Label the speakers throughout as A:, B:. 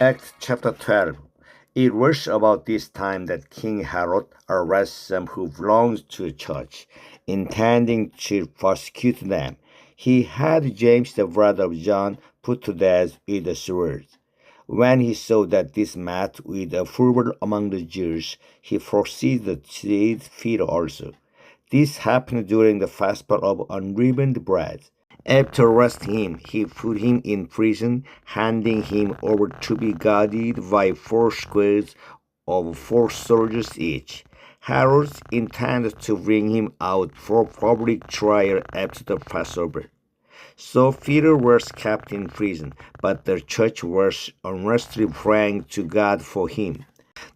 A: Acts chapter 12. It was about this time that King Herod arrested some who belonged to the church, intending to persecute them. He had James, the brother of John, put to death with a sword. When he saw that this met with approval among the Jews, he proceeded to seize Peter also. This happened during the festival of unleavened bread. After arresting him, he put him in prison, handing him over to be guarded by 4 squads of 4 soldiers each. Herod intended to bring him out for public trial after the Passover. So Peter was kept in prison, but the church was earnestly praying to God for him.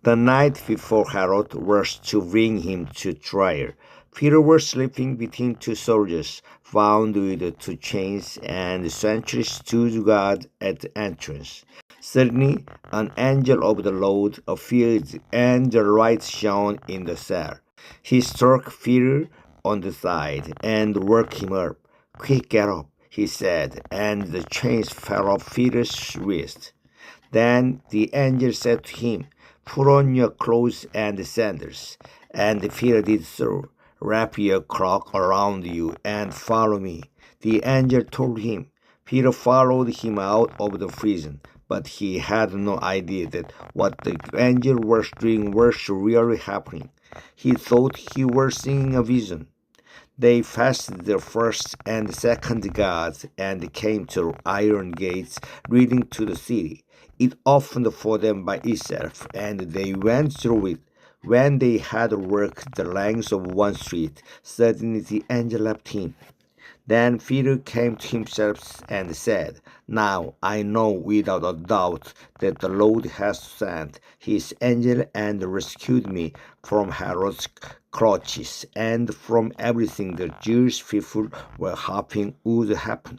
A: The night before Herod was to bring him to trial, Peter was sleeping between 2 soldiers, bound with 2 chains, and sentries stood guard at the entrance. Suddenly, an angel of the Lord appeared, and the light shone in the cell. He struck Peter on the side and woke him up. "Quick, get up," he said, and the chains fell off Peter's wrist. Then the angel said to him, "Put on your clothes and sandals." And Peter did so. "Wrap your cloak around you and follow me," the angel told him. Peter followed him out of the prison, but he had no idea that what the angel was doing was really happening. He thought he was seeing a vision. They passed the first and second guards and came to iron gates leading to the city. It opened for them by itself, and they went through it. When they had walked the length of one street, suddenly the angel left him. Then Peter came to himself and said, "Now I know without a doubt that the Lord has sent his angel and rescued me from Herod's clutches and from everything the Jewish people were hoping would happen."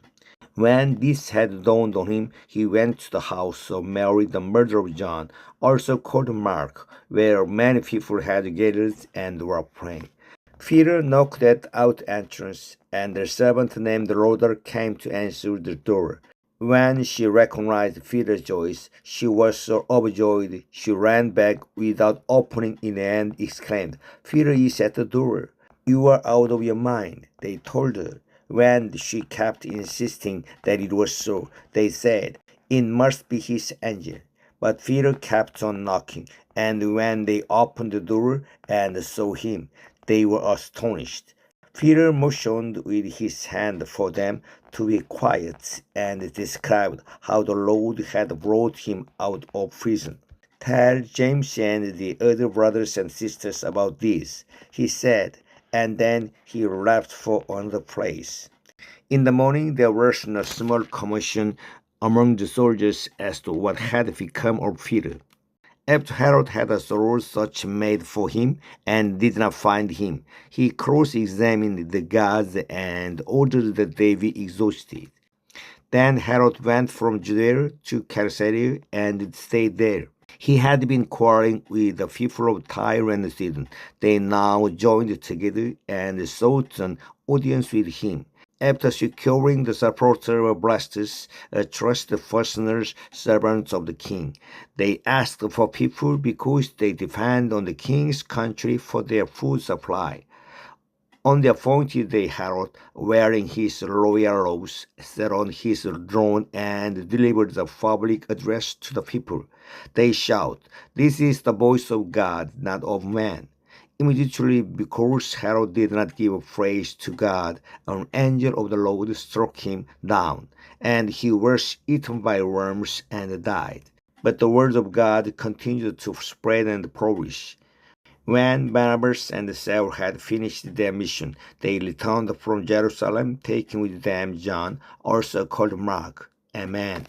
A: When this had dawned on him, he went to the house of Mary, the mother of John, also called Mark, where many people had gathered and were praying. Peter knocked at the out entrance, and a servant named Rhoda came to answer the door. When she recognized Peter's voice, she was so overjoyed she ran back without opening it and exclaimed, "Peter is at the door." "You are out of your mind," they told her. When she kept insisting that it was so, they said, "It must be his angel." But Peter kept on knocking, and when they opened the door and saw him, they were astonished. Peter motioned with his hand for them to be quiet and described how the Lord had brought him out of prison. "Tell James and the other brothers and sisters about this," he said, and then he left for another place. In the morning there was a small commotion among the soldiers as to what had become of Peter. After Herod had a thorough search made for him and did not find him, he cross-examined the guards and ordered that they be exhausted. Then Herod went from Judea to Caesarea and stayed there. He had been quarreling with the people of Tyre and Sidon. They now joined together and sought an audience with him. After securing the support of Blastus, a trusted personal servant of the king, they asked for people because they depend on the king's country for their food supply. On the appointed day, Herod, wearing his royal robes, sat on his throne and delivered the public address to the people. They shout, "This is the voice of God, not of man." Immediately, because Herod did not give praise to God, an angel of the Lord struck him down, and he was eaten by worms and died. But the word of God continued to spread and flourish. When Barnabas and Saul had finished their mission, they returned from Jerusalem, taking with them John, also called Mark. Amen.